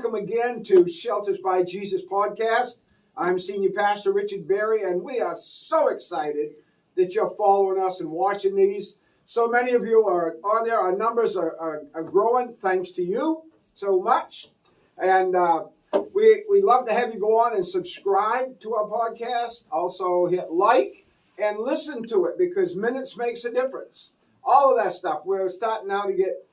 welcome again to Shelters by Jesus podcast. I'm Senior Pastor Richard Berry, and we are so excited that you're following us and watching these. So many of you are on there. Our numbers are growing thanks to you so much. And we love to have you go on and subscribe to our podcast. Also hit like and listen to it because minutes makes a difference. All of that stuff. We're starting now to get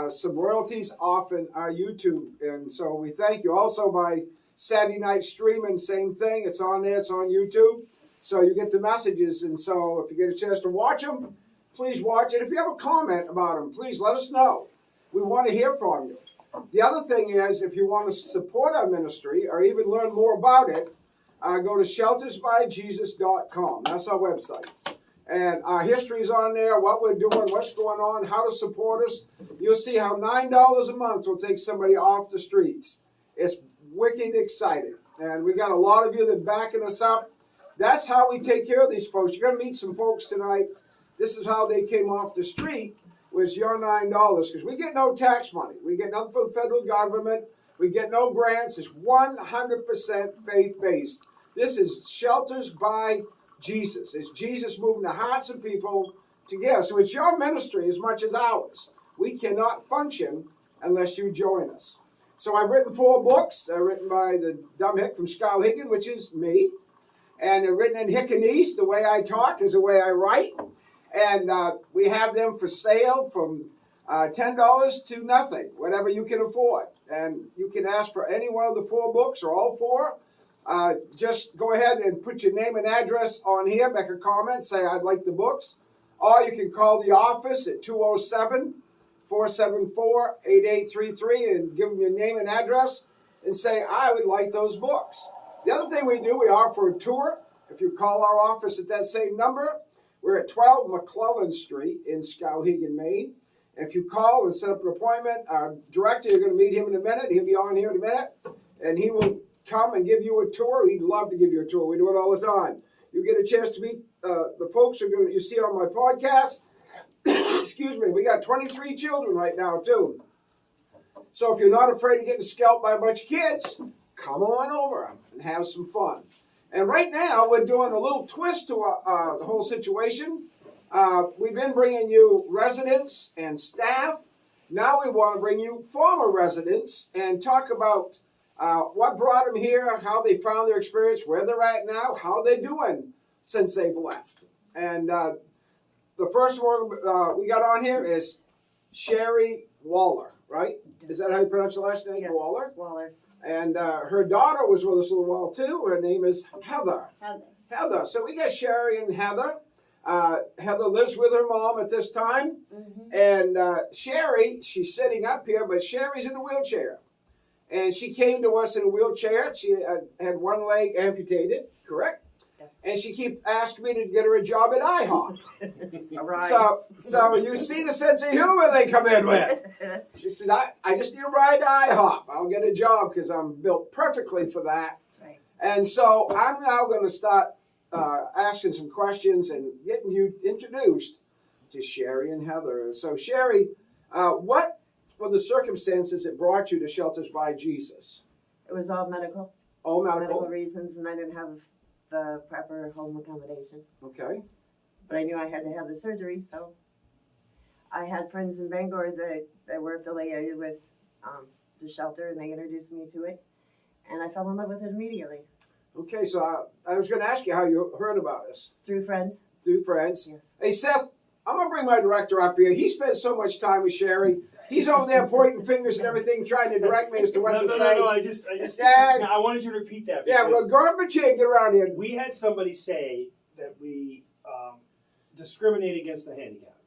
some royalties off in our YouTube. And so we thank you. Also by Saturday night streaming, same thing. It's on there. It's on YouTube. So you get the messages. And so if you get a chance to watch them, please watch it. If you have a comment about them, please let us know. We want to hear from you. The other thing is, if you want to support our ministry or even learn more about it, go to sheltersbyjesus.com. That's our website. And our history is on there, what we're doing, what's going on, how to support us. You'll see how $9 a month will take somebody off the streets. It's wicked exciting. And we got a lot of you that are backing us up. That's how we take care of these folks. You're going to meet some folks tonight. This is how they came off the street, was your $9. Because we get no tax money. We get nothing from the federal government. We get no grants. It's 100% faith-based. This is Shelters by Jesus. It's Jesus moving the hearts of people together. So it's your ministry as much as ours. We cannot function unless you join us. So I've written 4 books. They're written by the dumb hick from Skowhegan, which is me. And they're written in Hickanese. The way I talk is the way I write. And we have them for sale from $10 to nothing, whatever you can afford. And you can ask for any one of the 4 books or all 4. Just go ahead and put your name and address on here, make a comment, say I'd like the books. Or you can call the office at 207-474-8833 and give them your name and address and say, I would like those books. The other thing we do, we offer a tour. If you call our office at that same number, we're at 12 McClellan Street in Skowhegan, Maine. If you call and set up an appointment, our director, you're going to meet him in a minute. He'll be on here in a minute, and he will come and give you a tour. He'd love to give you a tour. We do it all the time. You get a chance to meet the folks you see on my podcast. Excuse me. We got 23 children right now, too. So if you're not afraid of getting scalped by a bunch of kids, come on over and have some fun. And right now, we're doing a little twist to the whole situation. We've been bringing you residents and staff. Now we want to bring you former residents and talk about what brought them here, how they found their experience, where they're at now, how they're doing since they've left. And the first one we got on here is Sherry Waller, right? Is that how you pronounce your last name? Yes, Waller? Waller. And her daughter was with us a little while too. Her name is Heather. Heather. So we got Sherry and Heather. Heather lives with her mom at this time. Mm-hmm. And Sherry, she's sitting up here, but Sherry's in a wheelchair. And she came to us in a wheelchair. She had one leg amputated, correct? Yes. And she kept asking me to get her a job at IHOP. All right. So you see the sense of humor they come in with. She said, I just need a ride to IHOP. I'll get a job because I'm built perfectly for that. That's right. And so I'm now going to start asking some questions and getting you introduced to Sherry and Heather. So Sherry, what were the circumstances that brought you to Shelters by Jesus? It was all medical. All Medical medical. reasons, and I didn't have the proper home accommodations. Okay. But I knew I had to have the surgery, so I had friends in Bangor that were affiliated with the shelter, and they introduced me to it, and I fell in love with it immediately. Okay, so I was going to ask you how you heard about us. Through friends. Through friends. Yes. Hey, Seth, I'm going to bring my director up here. He spends so much time with Sherry. He's over there pointing fingers and everything, trying to direct me as to what to say. No, I wanted you to repeat that. Yeah, well, go up and get around here. We had somebody say that we discriminate against the handicapped.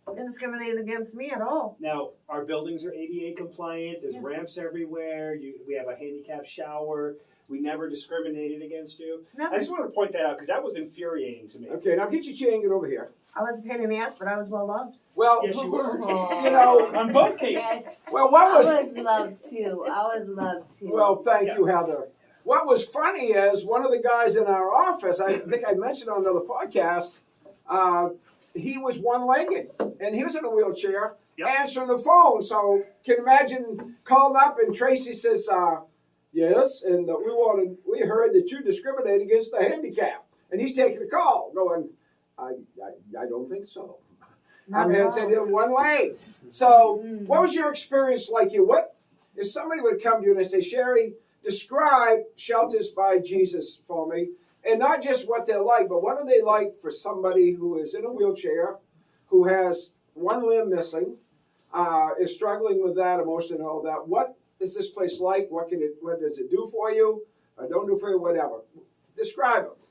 Didn't discriminate against me at all. Now, our buildings are ADA compliant. There's Yes. ramps everywhere. We have a handicap shower. We never discriminated against you. No. I just want to point that out because that was infuriating to me. Okay, now get your chair and get over here. I was a pain in the ass, but I was well loved. Well, Yes, you were. you know, On both cases. well, what I was... was loved too. I was loved too. Well, thank you, Heather. What was funny is one of the guys in our office, I think I mentioned on another podcast, he was one-legged, and he was in a wheelchair, Yep. answering the phone. So can you imagine calling up and Tracy says, yes, and we heard that you discriminate against the handicap. And he's taking the call, going, I don't think so. I'm Not here at said all. in one way. So what was your experience like here? What if somebody would come to you and they say, Sherry, describe Shelters by Jesus for me, and not just what they're like, but what are they like for somebody who is in a wheelchair, who has one limb missing, is struggling with that emotion and all that. What is this place like? What does it do for you? Or don't do for you, whatever. Describe it.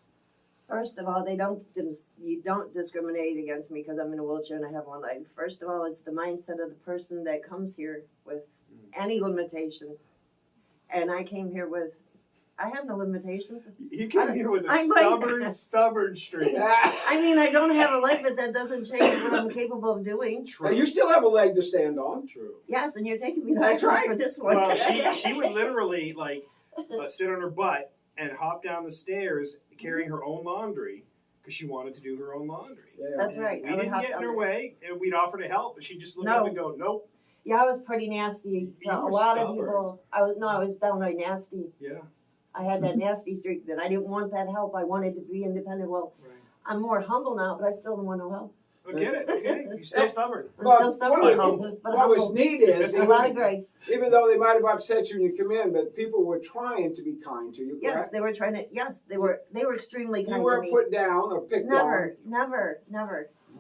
First of all, you don't discriminate against me because I'm in a wheelchair and I have one leg. First of all, it's the mindset of the person that comes here with any limitations. And I came here I have no limitations. You came here with a I'm stubborn streak. I mean, I don't have a leg, but that doesn't change what I'm capable of doing. Now, you still have a leg to stand on. True. Yes, and you're taking me to That's hospital right. for this one. Well, she would literally sit on her butt and hop down the stairs carrying her own laundry because she wanted to do her own laundry. Yeah. That's right. We I would didn't hop get in down her there. way, and we'd offer to help, but she'd just look No. up and go, "Nope." Yeah, I was pretty nasty. You A were lot of stubborn. people. I was downright nasty. Yeah. I had that nasty streak that I didn't want that help. I wanted to be independent. Well, Right. I'm more humble now, but I still don't want no help. I get it. You're still stubborn. I'm Well, still stubborn, what but was humble. neat is, A lot of grace. even though they might have upset you when you come in, but people were trying to be kind to you, Yes, correct? they were trying to. Yes, they were extremely kind You to weren't me. put down or picked Never, on. never,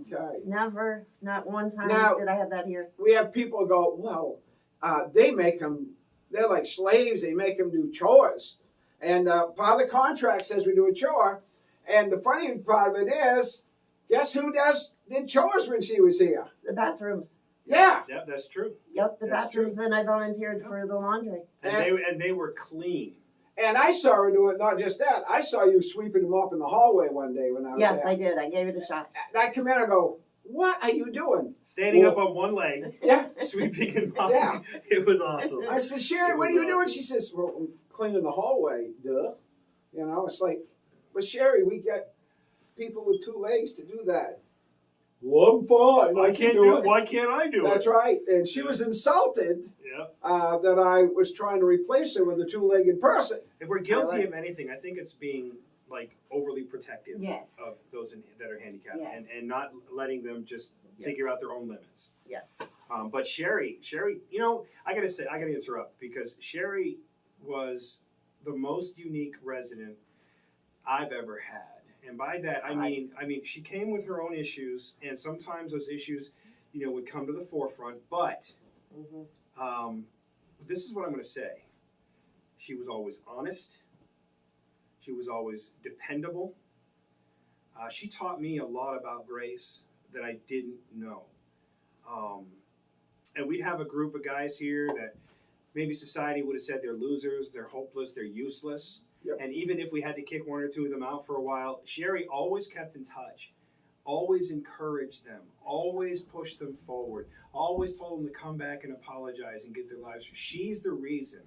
Okay. never, not one time Now- did I have that here. We have people go, well, they make them, they're like slaves. They make them do chores. And part of the contract says we do a chore. And the funny part of it is, guess who did chores when she was here? The bathrooms. Yeah. Yeah, that's true. Yep, the That's bathrooms. Then I volunteered for the laundry. And they were clean. And I saw her do it, not just that. I saw you sweeping them up in the hallway one day when I was Yes, there. I did. I gave it a shot. And I come in, I go, what are you doing? Standing Well- up on one leg, Yeah. sweeping and mopping. Yeah. It was awesome. I said, Sherry, It what are was you doing? awesome. She says, well, I'm cleaning the hallway, duh. You know, it's like, but Sherry, we get people with two legs to do that. Well, I'm fine. I can't do it. Why can't I do That's it? right. And she was insulted Yeah. that I was trying to replace her with a two-legged person. If we're guilty I like- of anything, I think it's being overly protective Yes. of those that are handicapped Yes. and not letting them just figure Yes. out their own limits. Yes. But Sherry, I gotta interrupt because Sherry was the most unique resident I've ever had. And by that, I mean, she came with her own issues, and sometimes those issues, would come to the forefront. But this is what I'm going to say: she was always honest. She was always dependable. She taught me a lot about grace that I didn't know. And we'd have a group of guys here that maybe society would have said they're losers, they're hopeless, they're useless. Yep. And even if we had to kick one or two of them out for a while, Sherry always kept in touch, always encouraged them, always pushed them forward, always told them to come back and apologize and get their lives. She's the reason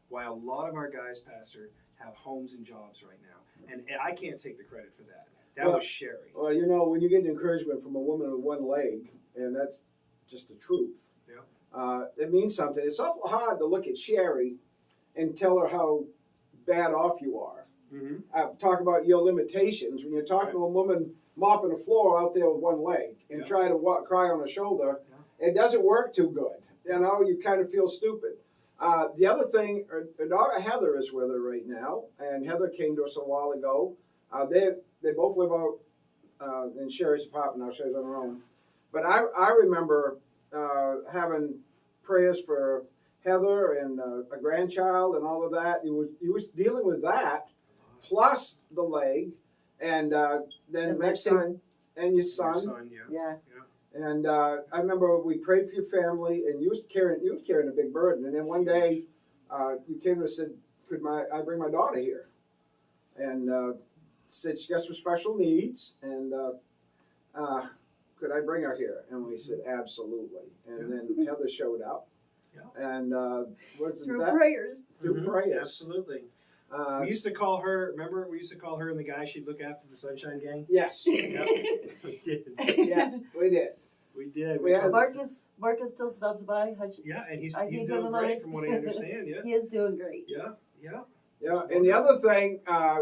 why a lot of our guys, Pastor, have homes and jobs right now. And I can't take the credit for that. That was Sherry. Well, when you get encouragement from a woman with one leg, and that's just the truth. Yeah. It means something. It's awful hard to look at Sherry and tell her how bad off you are. Mm-hmm. Talk about your limitations. When you're talking to a woman mopping the floor out there with one leg and try to cry on her shoulder, it doesn't work too good. You kind of feel stupid. The other thing, her daughter Heather is with her right now, and Heather came to us a while ago. They both live out in Sherry's apartment now. Sherry's on her own. But I remember having prayers for Heather and a grandchild and all of that. You was dealing with that, plus the leg, and then And my next thing, son. and your son. Your son, yeah. Yeah. And I remember we prayed for your family, and you was carrying a big burden. And then one day, you came and said, "Could I bring my daughter here?" And said she got some special needs, and could I bring her here? And we said, "Absolutely." And then Heather showed up, and Through prayers. through Mhm. prayers. Absolutely. We used to call her. Remember, we used to call her and the guy she'd look after the Sunshine Gang. Yes, Yep. We did. yeah, we did. We did. We had- Marcus still stops by. Yeah, and he's I keep doing him in great mind. from what I understand. Yeah. He is doing great. Yeah. Yeah. Yeah, and the other thing, I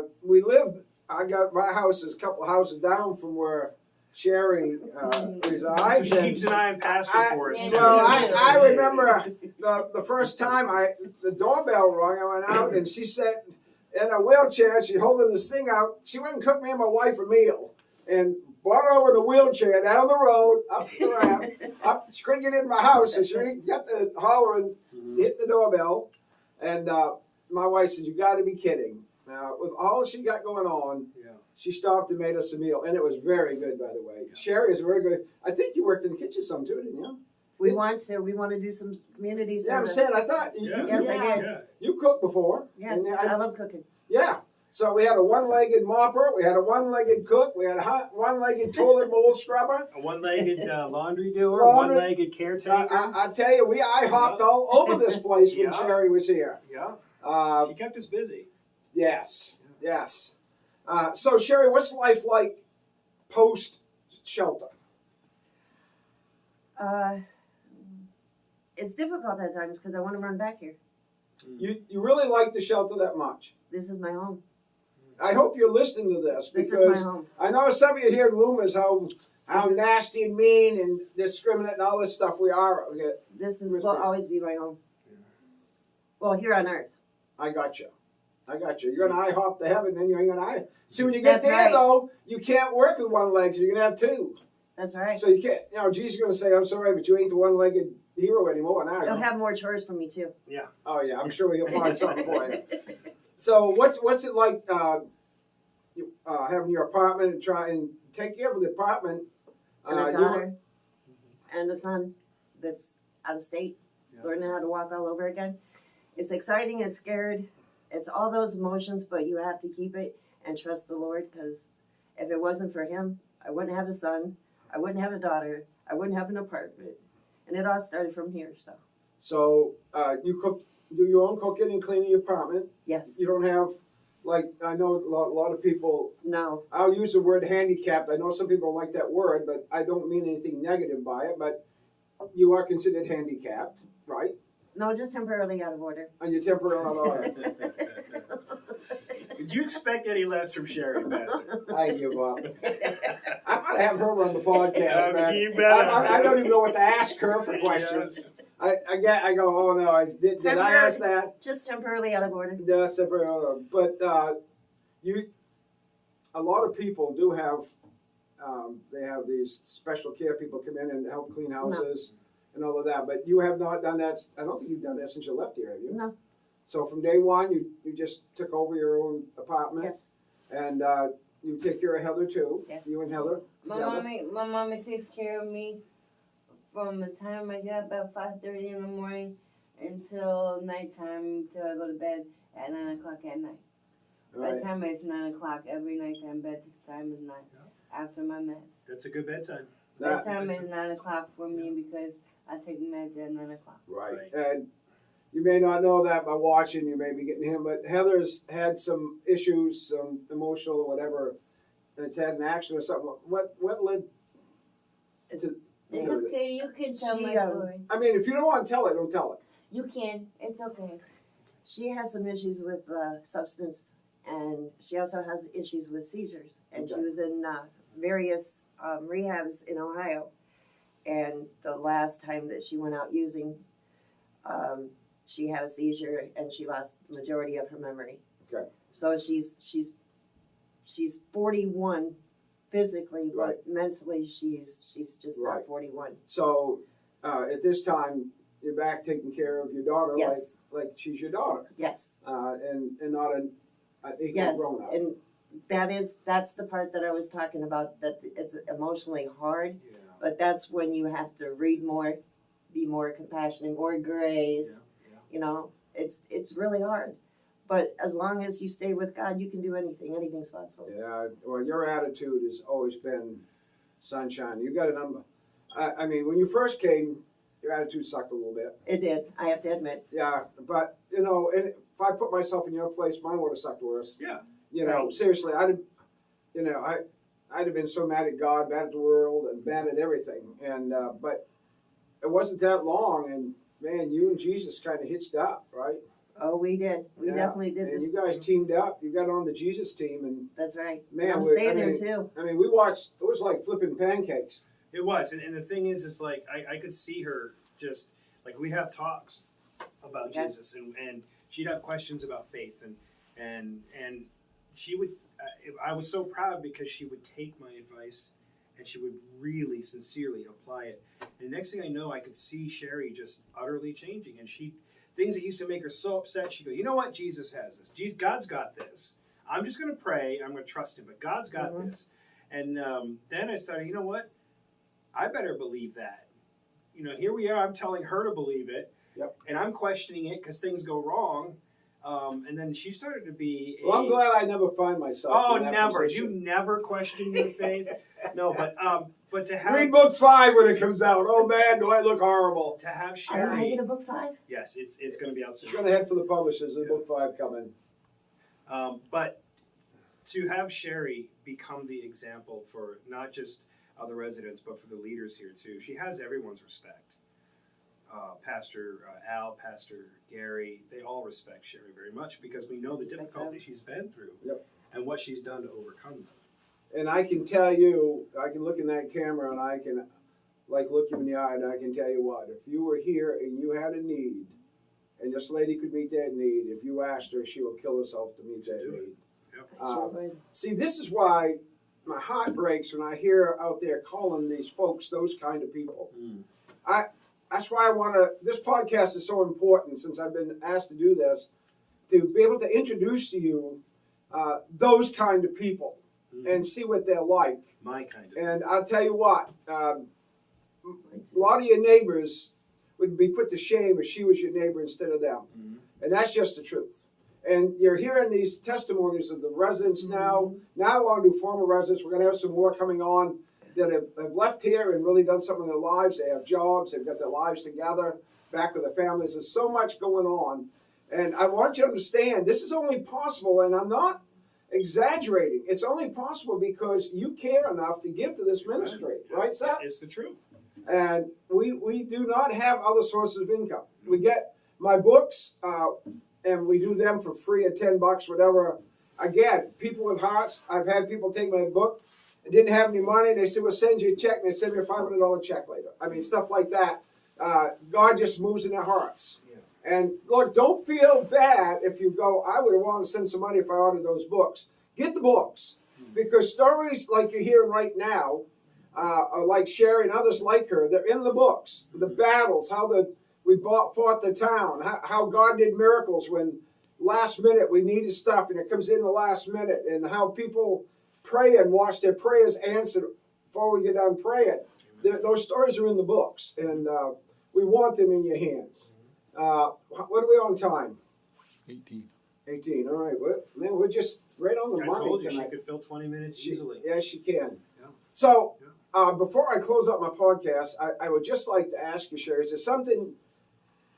got my house is a couple of houses down from where Sherry So resides. she and keeps an eye on Pastor for us. Yeah, too. Well, Yeah. I remember the first time the doorbell rang, I went out and she sat in a wheelchair, she's holding this thing out. She went and cooked me and my wife a meal and brought her over in the wheelchair down the road, up the ramp, up. She couldn't get in my house, so she got the holler and hit the doorbell. And my wife said, "You got to be kidding." Now, with all she got going on, Yeah. she stopped and made us a meal, and it was very good, by the way. Yeah. Sherry is very good. I think you worked in the kitchen some too, didn't you? We want to do some community Yeah, I'm service. saying, I thought Yeah. Yes, I did. Yeah. you cooked before. Yes, And I love cooking. yeah. So we had a one-legged mopper, we had a one-legged cook, we had a one-legged toilet bowl scrubber. A one-legged laundry doer, Laundry. one-legged caretaker. I tell you, I hopped all over this place when Yeah. Sherry was here. Yeah. She kept us busy. Yes, yes. So Sherry, what's life like post-shelter? It's difficult at times because I want to run back here. You really like the shelter that much? This is my home. I hope you're listening to this This is my because home. I know some of you hear rumors how This is- nasty and mean and discriminate and all this stuff we are. Okay, This will Respect. always be my home. Yeah. Well, here on earth. I got you. You're gonna IHOP to heaven, then you're gonna See, when you get That's there right. though, you can't work with one leg. So you're gonna have two. That's right. So you can't. Jesus is gonna say, "I'm sorry, but you ain't the one-legged hero anymore." Now. You'll have more chores for me too. Oh yeah, I'm sure he'll find something for you. So what's it like having your apartment and try and take care of the apartment? And a you- daughter and a son that's out of state, Yeah. learning how to walk all over again. It's exciting, it's scared, it's all those emotions, but you have to keep it and trust the Lord because if it wasn't for Him, I wouldn't have a son, I wouldn't have a daughter, I wouldn't have an apartment. And it all started from here, so So you do your own cooking and cleaning your apartment. yes. You don't have, like, I know a lot of people, No, I'll use the word handicapped. I know some people don't like that word, but I don't mean anything negative by it. But you are considered handicapped, right? no, just temporarily out of order. And you're temporarily on order. Did you expect any less from Sherry, Pastor? I give up. I'm going to have her run the podcast, man. You better. I don't even know what to ask her for questions. I go, oh no, did I ask that? Just temporarily out of order. That's separate. But a lot of people do have, they have these special care people come in and help clean houses and all of that. But you have not done that. I don't think you've done that since you left here, have you? No, So from day one, you just took over your own apartment, yes, and you take care of Heather too. Yes. You and Heather together. My mommy takes care of me from the time I get up at 5:30 in the morning until nighttime, until I go to bed at 9 o'clock at night. By the Right. time it's 9 o'clock every nighttime, bedtime is 9 after my meds. That's a good bedtime. That- Bedtime is 9 o'clock for me because I take meds at 9 o'clock. Right. Right. And you may not know that by watching, you may be getting him, but Heather's had some issues, some emotional or whatever. It's had an accident or something. What led to It's to it? okay, you can tell She, my story. I mean, if you don't want to tell it, don't tell it. You can, it's okay. she has some issues with substance, and she also has issues with seizures. And she Okay. was in various rehabs in Ohio. And the last time that she went out using, she had a seizure and she lost the majority of her memory. Okay. So she's 41 physically, but Right. mentally she's just Right. not 41. So at this time, you're back taking care of your daughter Yes. like she's your daughter, Yes. and not an equal Yes, grown up. and that's the part that I was talking about, that it's emotionally hard, Yeah. but that's when you have to read more, be more compassionate, more grace. Yeah. You know, it's really hard. But as long as you stay with God, you can do anything. Anything's possible. Yeah, well, your attitude has always been sunshine. You got a number. I mean, when you first came, your attitude sucked a little bit. It did, I have to admit. Yeah, but you know, and if I put myself in your place, mine would have sucked worse. Yeah. You know, Right. seriously, I didn't. You know, I'd have been so mad at God, mad at the world, and mad at everything. And but it wasn't that long, and man, you and Jesus kind of hitched up, right? Oh, we did. We Yeah. definitely did And this. you guys teamed up. You got on the Jesus team, and That's right. man, And I'm we- staying I there mean- too. I mean, we watched. It was like flipping pancakes. It was, and the thing is, it's like I could see her just like we'd have talks about Yes. Jesus, and she'd have questions about faith, and she would. I was so proud because she would take my advice, and she would really sincerely apply it. And the next thing I know, I could see Sherry just utterly changing, and she things that used to make her so upset. She'd go, you know what, Jesus has this. God's got this. I'm just going to pray. I'm going to trust Him, but God's got this. And then I started. You know what? I better believe that. You know, here we are. I'm telling her to believe it, Yep. and I'm questioning it because things go wrong. And then she started to be. Well, I'm glad I never find myself. Oh, in that never! position. You never question your faith. No, but to have Read book 5 when it comes out. Oh man, do I look horrible? to have Are Sherry. I get a book 5? Yes, it's going to be out soon. I'm gonna head for the publishers. There's Yeah. book 5 coming. But to have Sherry become the example for not just other residents, but for the leaders here too, she has everyone's respect. Pastor Al, Pastor Gary, they all respect Sherry very much because we know the difficulty she's been through Yep. and what she's done to overcome them. And I can tell you, I can look in that camera and I can, like, look you in the eye, and I can tell you what, if you were here and you had a need, and this lady could meet that need, if you asked her, she will kill herself to meet that do it. need. Yep. Sure would. See, this is why my heart breaks when I hear out there calling these folks those kind of people. That's why I want to. This podcast is so important since I've been asked to do this, to be able to introduce to you those kind of people and see what they're like. My kind of. And I'll tell you what, a lot of your neighbors would be put to shame if she was your neighbor instead of them. Mhm. And that's just the truth. And you're hearing these testimonies of the residents now. Now I want to do former residents. We're going to have some more coming on that have left here and really done something in their lives. They have jobs. They've got their lives together, back with their families. There's so much going on. And I want you to understand, this is only possible, and I'm not exaggerating. It's only possible because you care enough to give to this ministry. Right, Seth? It's the truth. And we do not have other sources of income. We get my books, and we do them for free at $10, whatever. Again, people with hearts. I've had people take my book and didn't have any money. They said, "We'll send you a check." And they send me a $500 check later. I mean, stuff like that. God just moves in their hearts. Yeah. And look, don't feel bad if you go, "I would have wanted to send some money if I ordered those books." Get the books, because stories like you're hearing right now, are like Sherry and others like her. They're in the books. The battles, how we fought the town, how God did miracles when last minute we needed stuff and it comes in the last minute, and how people pray and watch their prayers answered before we get done praying. Those stories are in the books, and we want them in your hands. What are we on time? 18. 18. All right. Man, we're just right on the I money told you tonight. she could fill 20 minutes easily. Yes, she can. Yeah. So, before I close up my podcast, I would just like to ask you, Sherry, is there something,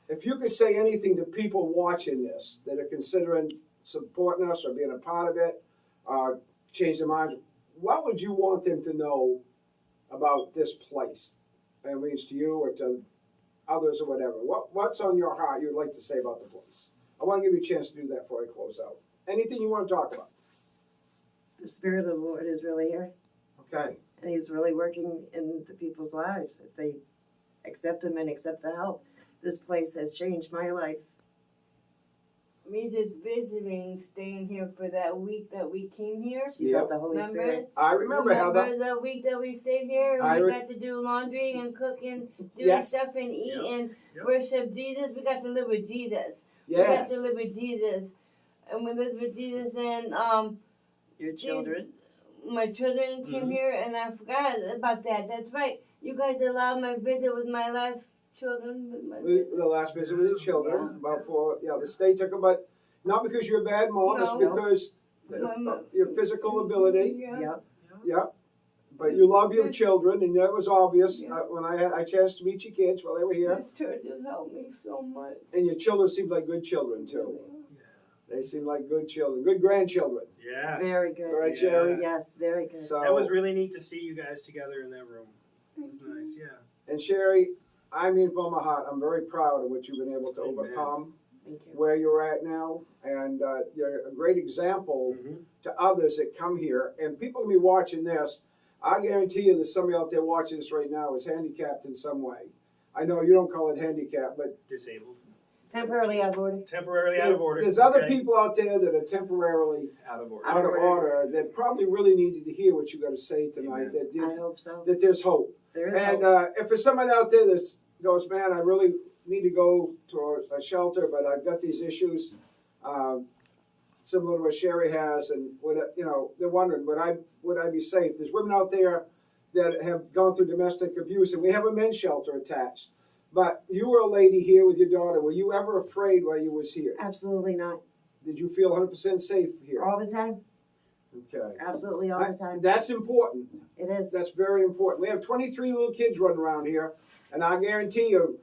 if you could say anything to people watching this that are considering supporting us or being a part of it, change their minds, what would you want them to know about this place? It means to you or to others or whatever. What's on your heart you'd like to say about the place? I want to give you a chance to do that before I close out. Anything you want to talk about? The Spirit of the Lord is really here, Okay. and He's really working in the people's lives. If they accept Him and accept the help, this place has changed my life. Me just visiting, staying here for that week that we came here. She felt the Holy Remember? Spirit. I remember how that. the week that we stayed here and I we re- got to do laundry and cook and do Yes. stuff and eat Yep. and Yep. worship Jesus? We got to live with Jesus. We got Yes. to live with Jesus. And we lived with Jesus and Your children. my children came Mhm. here and I forgot about that. That's right. You guys allowed my visit with my last children. With my The last visit with the children, about 4. Yeah, the state took them, but not because you're a bad mom. It's No. because My mom. your physical ability. Yeah. Yep. Yeah, but you love your children, and that was obvious Yeah. when I had a chance to meet your kids while they were here. This church has helped me so much. And your children seemed like good children too. They seem like good children, good grandchildren. Yeah. Very good. Right, Yeah. Sherry? Yes, very good. So, That was really neat to see you guys together in that room. It was nice, yeah. and Sherry, I mean from my heart, I'm very proud of what you've been able to Amen. overcome, Thank you. where you're at now, and you're a great example Mm-hmm. to others that come here. And people will be watching this. I guarantee you there's somebody out there watching this right now who's handicapped in some way. I know you don't call it handicap, but Disabled. Temporarily out of order. Temporarily out of order. there's other Okay. people out there that are temporarily Out of order. out of order that probably really needed to hear what you got to say tonight. Amen. I hope so. That there's hope. There is And hope. if there's someone out there that goes, man, I really need to go to a shelter, but I've got these issues, similar to what Sherry has, and they're wondering, would I be safe? There's women out there that have gone through domestic abuse, and we have a men's shelter attached. But you were a lady here with your daughter. Were you ever afraid while you was here? Absolutely not. Did you feel 100% safe here? All the time. Okay. Absolutely all the time. That's important. It is. That's very important. We have 23 little kids running around here, and I guarantee you,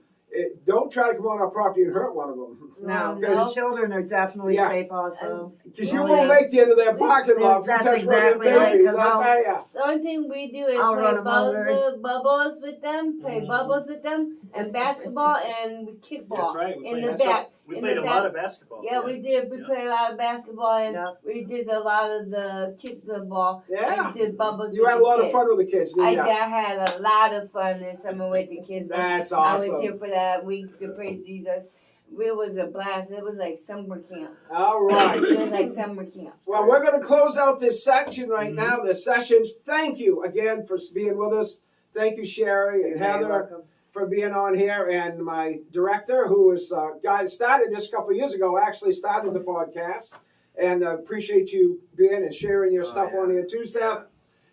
don't try to come on our property and hurt one of them. No, No. because children are definitely Yeah. safe also. Because you Oh, won't yeah. make the end of that parking lot if you That's touch one of exactly them right, babies. 'cause I'll tell ya. The only thing we do is I'll play run 'em over. bubbles with them, play bubbles with them, and basketball and kickball. That's right. We In played, the That's back. we in played the a back. lot of basketball. Yeah, we did. We Yeah. played a lot of basketball and Yep. we did a lot of the kick the ball. Yeah. We did bubbles You with had a the lot of kids. fun with the kids, didn't you? I had a lot of fun this summer with the kids. That's I was awesome. here for that week to praise Jesus. It was a blast. It was like summer camp. All right. It was like summer camp. Well, we're going to close out this section right Mhm. now, this session. Thank you again for being with us. Thank you, Sherry and You're Heather, welcome. for being on here, and my director, who was a guy that started just a couple of years ago, actually started the podcast. And appreciate you being and sharing your Oh, stuff yeah. on here too, Seth.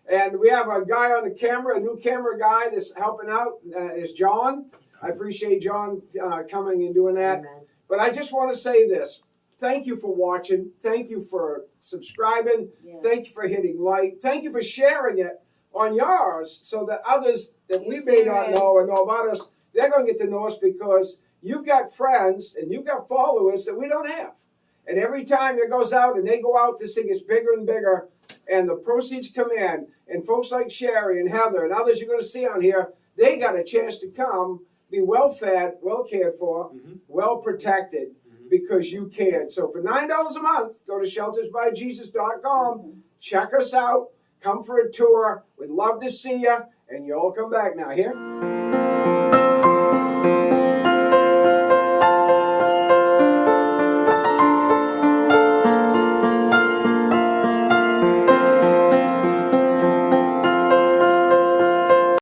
And we have a guy on the camera, a new camera guy that's helping out, is John. I appreciate John coming and doing that. Amen. But I just want to say this. Thank you for watching. Thank you for subscribing. Yeah. Thank you for hitting like. Thank you for sharing it on yours so that others that we You may share not it. know or know about us, they're going to get to know us because you've got friends and you've got followers that we don't have. And every time it goes out and they go out, this thing gets bigger and bigger and the proceeds come in. And folks like Sherry and Heather and others you're going to see on here, they got a chance to come, be well fed, well cared for, Mhm. well protected because you cared. So for $9 a month, go to sheltersbyjesus.com, check us out, come for a tour. We'd love to see you, and you all come back now. Here.